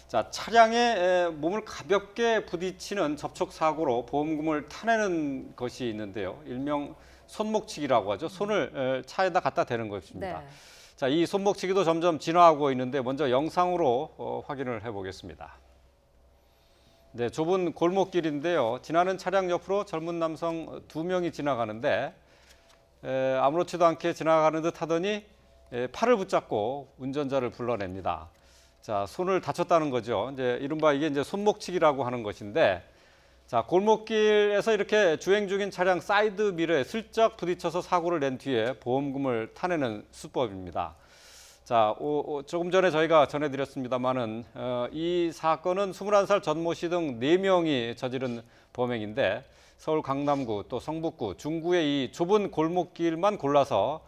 자, 차량에 몸을 가볍게 부딪히는 접촉 사고로 보험금을 타내는 것이 있는데요. 일명 손목치기라고 하죠. 손을 차에다 갖다 대는 것입니다. 네. 자, 이 손목치기도 점점 진화하고 있는데 먼저 영상으로 확인을 해보겠습니다. 네, 좁은 골목길인데요. 지나는 차량 옆으로 젊은 남성 2명이 지나가는데 아무렇지도 않게 지나가는 듯 하더니 팔을 붙잡고 운전자를 불러냅니다. 자, 손을 다쳤다는 거죠. 이제 이른바 이게 이제 손목치기라고 하는 것인데, 자, 골목길에서 이렇게 주행 중인 차량 사이드 미러에 슬쩍 부딪혀서 사고를 낸 뒤에 보험금을 타내는 수법입니다. 자, 조금 전에 저희가 전해드렸습니다만은 이 사건은 21살 전모 씨 등 4명이 저지른 범행인데 서울 강남구 또 성북구, 중구의 이 좁은 골목길만 골라서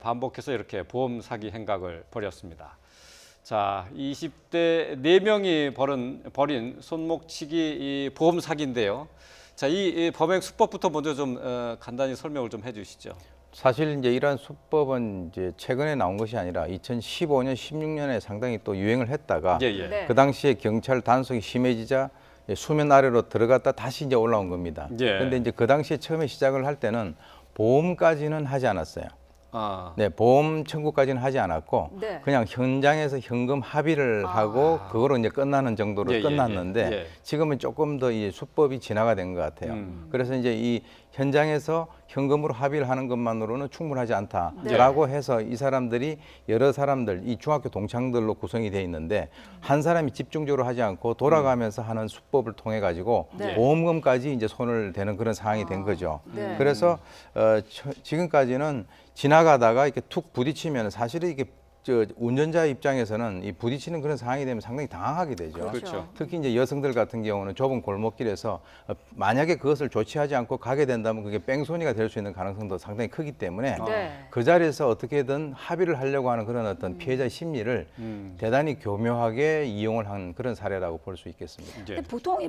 반복해서 이렇게 보험 사기 행각을 벌였습니다. 자, 20대 4명이 벌인 손목치기 이 보험 사기인데요. 자, 이 범행 수법부터 먼저 좀 간단히 설명을 좀 해주시죠. 사실 이제 이러한 수법은 이제 최근에 나온 것이 아니라 2015년, 16년에 상당히 또 유행을 했다가 네. 그 당시에 경찰 단속이 심해지자 수면 아래로 들어갔다 다시 이제 올라온 겁니다. 그런데 이제 그 당시에 처음에 시작을 할 때는 보험까지는 하지 않았어요. 네, 보험 청구까지는 하지 않았고 네. 그냥 현장에서 현금 합의를 하고 그거로 이제 끝나는 정도로 끝났는데 지금은 조금 더 이 수법이 진화가 된 것 같아요. 그래서 이제 이 현장에서 현금으로 합의를 하는 것만으로는 충분하지 않다라고 해서 이 사람들이 여러 사람들, 이 중학교 동창들로 구성이 돼 있는데 한 사람이 집중적으로 하지 않고 돌아가면서 하는 수법을 통해 가지고 보험금까지 이제 손을 대는 그런 상황이 된 거죠. 그래서 지금까지는 지나가다가 이렇게 툭 부딪히면 사실은 이게 운전자 입장에서는 이 부딪히는 그런 상황이 되면 상당히 당황하게 되죠. 그렇죠. 특히 이제 여성들 같은 경우는 좁은 골목길에서 만약에 그것을 조치하지 않고 가게 된다면 그게 뺑소니가 될 수 있는 가능성도 상당히 크기 때문에 그 자리에서 어떻게든 합의를 하려고 하는 그런 어떤 피해자의 심리를 대단히 교묘하게 이용을 한 그런 사례라고 볼 수 있겠습니다. 근데 보통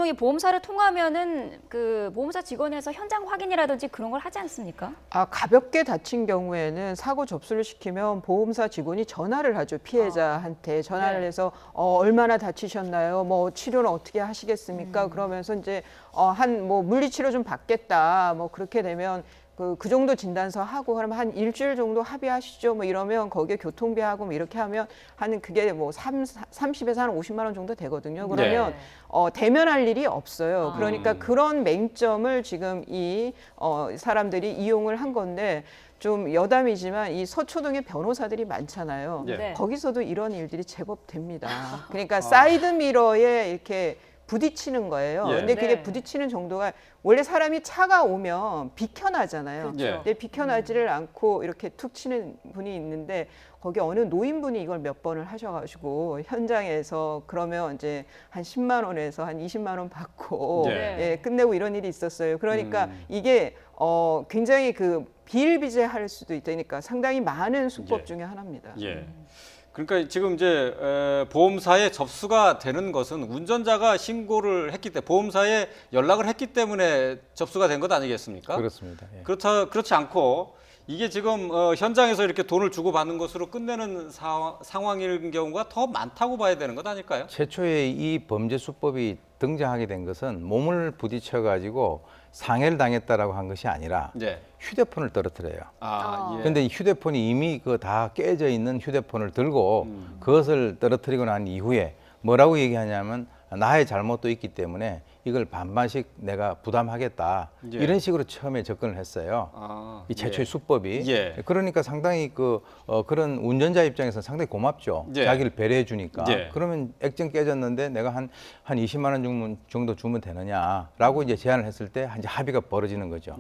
이 보험사를 통하면은 그 보험사 직원에서 현장 확인이라든지 그런 걸 하지 않습니까? 가볍게 다친 경우에는 사고 접수를 시키면 보험사 직원이 전화를 하죠. 피해자한테 전화를 해서 얼마나 다치셨나요? 뭐 치료는 어떻게 하시겠습니까? 그러면서 이제 한 뭐 물리치료 좀 받겠다. 뭐 그렇게 되면 그 정도 진단서 하고 그러면 한 일주일 정도 합의하시죠. 뭐 이러면 거기에 교통비하고 뭐 이렇게 하면 그게 뭐 30에서 한 50만 원 정도 되거든요. 그러면 대면할 일이 없어요. 그러니까 그런 맹점을 지금 이 사람들이 이용을 한 건데 좀 여담이지만 이 서초동에 변호사들이 많잖아요. 거기서도 이런 일들이 제법 됩니다. 그러니까 사이드 미러에 이렇게 부딪히는 거예요. 근데 그게 부딪히는 정도가 원래 사람이 차가 오면 비켜나잖아요. 근데 비켜나지를 않고 이렇게 툭 치는 분이 있는데 거기 어느 노인분이 이걸 몇 번을 하셔가지고 현장에서 그러면 이제 한 10만 원에서 한 20만 원 받고 끝내고 이런 일이 있었어요. 그러니까 이게 굉장히 그 비일비재할 수도 있다니까 상당히 많은 수법 중에 하나입니다. 그러니까 지금 이제 보험사에 접수가 되는 것은 운전자가 신고를 했기 때문에 보험사에 연락을 했기 때문에 접수가 된 것 아니겠습니까? 그렇습니다. 그렇지 않고 이게 지금 현장에서 이렇게 돈을 주고 받는 것으로 끝내는 상황인 경우가 더 많다고 봐야 되는 것 아닐까요? 최초에 이 범죄 수법이 등장하게 된 것은 몸을 부딪혀 가지고 상해를 당했다라고 한 것이 아니라 휴대폰을 떨어뜨려요. 그런데 이 휴대폰이 이미 그 다 깨져 있는 휴대폰을 들고 그것을 떨어뜨리고 난 이후에 뭐라고 얘기하냐면 나의 잘못도 있기 때문에 이걸 반반씩 내가 부담하겠다. 이런 식으로 처음에 접근을 했어요. 이 최초의 수법이. 그러니까 상당히 그런 운전자 입장에서는 상당히 고맙죠. 자기를 배려해 주니까. 그러면 액정 깨졌는데 내가 한 20만 원 정도 주면 되느냐라고 이제 제안을 했을 때 이제 합의가 벌어지는 거죠.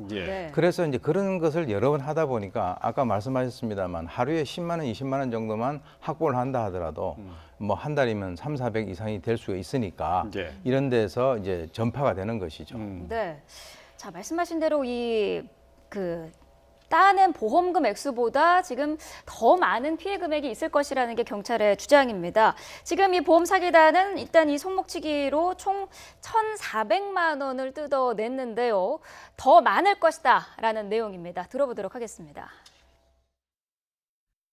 그래서 이제 그런 것을 여러 번 하다 보니까 아까 말씀하셨습니다만 하루에 10만 원, 20만 원 정도만 확보를 한다 하더라도 뭐 한 달이면 300, 400 이상이 될 수가 있으니까 이런 데서 이제 전파가 되는 것이죠. 네. 자, 말씀하신 대로 따낸 보험금 액수보다 지금 더 많은 피해 금액이 있을 것이라는 게 경찰의 주장입니다. 지금 이 보험 사기단은 일단 이 손목치기로 총 1,400만 원을 뜯어냈는데요. 더 많을 것이다라는 내용입니다. 들어보도록 하겠습니다.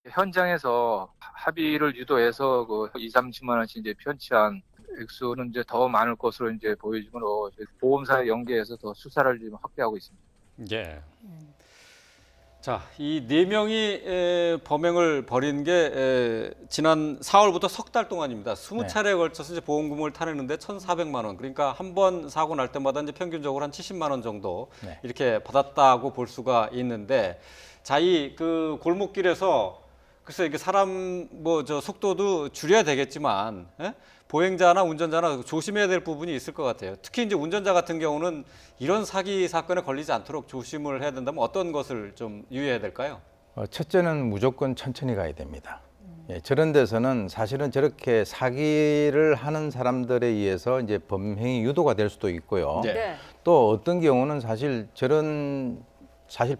현장에서 합의를 유도해서 그 2, 30만 원씩 이제 편취한 액수는 이제 더 많을 것으로 이제 보여지므로 보험사에 연계해서 더 수사를 좀 확대하고 있습니다. 예. 자, 이 4명이 범행을 벌인 게 지난 4월부터 석 달 동안입니다. 20차례에 걸쳐서 이제 보험금을 타내는데 1,400만 원. 그러니까 한 번 사고 날 때마다 이제 평균적으로 한 70만 원 정도 이렇게 받았다고 볼 수가 있는데, 자, 이 그 골목길에서 글쎄 이게 사람 뭐 저 속도도 줄여야 되겠지만 보행자나 운전자나 조심해야 될 부분이 있을 것 같아요. 특히 이제 운전자 같은 경우는 이런 사기 사건에 걸리지 않도록 조심을 해야 된다면 어떤 것을 좀 유의해야 될까요? 첫째는 무조건 천천히 가야 됩니다. 예, 저런 데서는 사실은 저렇게 사기를 하는 사람들에 의해서 이제 범행이 유도가 될 수도 있고요. 네. 또 어떤 경우는 사실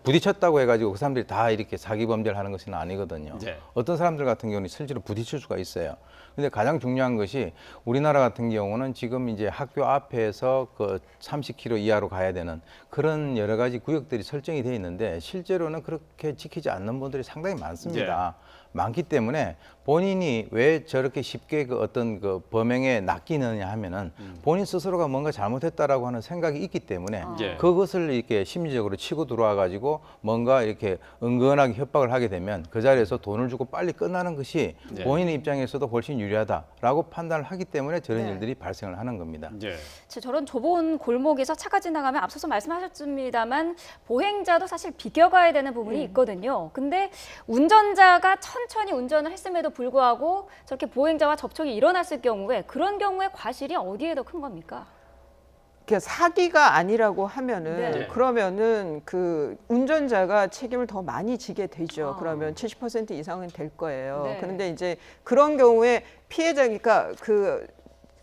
부딪혔다고 해가지고 그 사람들이 다 이렇게 사기 범죄를 하는 것은 아니거든요. 네. 어떤 사람들 같은 경우는 실제로 부딪힐 수가 있어요. 근데 가장 중요한 것이 우리나라 같은 경우는 지금 이제 학교 앞에서 그 30km 이하로 가야 되는 그런 여러 가지 구역들이 설정이 돼 있는데 실제로는 그렇게 지키지 않는 분들이 상당히 많습니다. 많기 때문에 본인이 왜 저렇게 쉽게 그 어떤 그 범행에 낚이느냐 하면은 본인 스스로가 뭔가 잘못했다라고 하는 생각이 있기 때문에 그것을 이렇게 심리적으로 치고 들어와 가지고 뭔가 이렇게 은근하게 협박을 하게 되면 그 자리에서 돈을 주고 빨리 끝나는 것이 본인의 입장에서도 훨씬 유리하다라고 판단을 하기 때문에 저런 일들이 발생을 하는 겁니다. 저런 좁은 골목에서 차가 지나가면 앞서서 말씀하셨습니다만 보행자도 사실 비껴가야 되는 부분이 있거든요. 근데 운전자가 천천히 운전을 했음에도 불구하고 저렇게 보행자와 접촉이 일어났을 경우에 그런 경우에 과실이 어디에 더 큰 겁니까? 사기가 아니라고 하면은 그러면은 그 운전자가 책임을 더 많이 지게 되죠. 그러면 70% 이상은 될 거예요. 그런데 이제 그런 경우에 피해자니까 그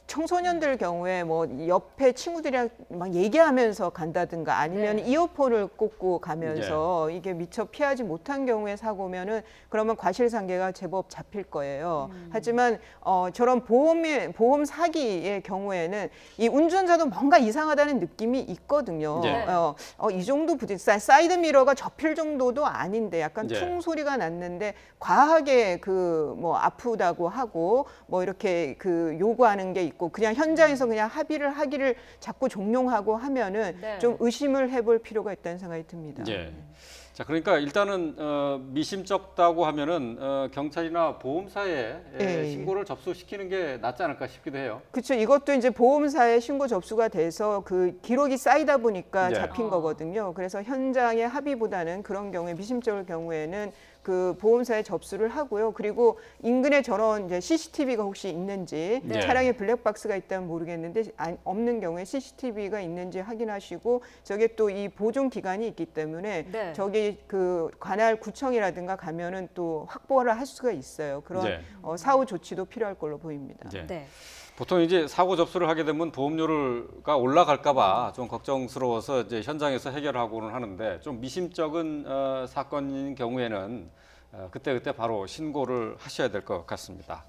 청소년들 경우에 뭐 옆에 친구들이랑 막 얘기하면서 간다든가 아니면 이어폰을 꽂고 가면서 이게 미처 피하지 못한 경우에 사고면은 그러면 과실상계가 제법 잡힐 거예요. 하지만 저런 보험 사기의 경우에는 이 운전자도 뭔가 이상하다는 느낌이 있거든요. 이 정도 사이드 미러가 접힐 정도도 아닌데 약간 퉁 소리가 났는데 과하게 그 뭐 아프다고 하고 뭐 이렇게 그 요구하는 게 있고 그냥 현장에서 그냥 합의를 하기를 자꾸 종용하고 하면은 좀 의심을 해볼 필요가 있다는 생각이 듭니다. 자, 그러니까 일단은 미심쩍다고 하면은 경찰이나 보험사에 신고를 접수시키는 게 낫지 않을까 싶기도 해요. 그렇죠. 이것도 이제 보험사에 신고 접수가 돼서 그 기록이 쌓이다 보니까 잡힌 거거든요. 그래서 현장의 합의보다는 그런 경우에 미심쩍을 경우에는 그 보험사에 접수를 하고요. 그리고 인근에 저런 이제 CCTV가 혹시 있는지 차량에 블랙박스가 있다면 모르겠는데 없는 경우에 CCTV가 있는지 확인하시고 저게 또 이 보존 기간이 있기 때문에 저기 그 관할 구청이라든가 가면은 또 확보를 할 수가 있어요. 그런 사후 조치도 필요할 걸로 보입니다. 보통 이제 사고 접수를 하게 되면 보험료가 올라갈까봐 좀 걱정스러워서 이제 현장에서 해결하고는 하는데 좀 미심쩍은 사건인 경우에는 그때 바로 신고를 하셔야 될 것 같습니다.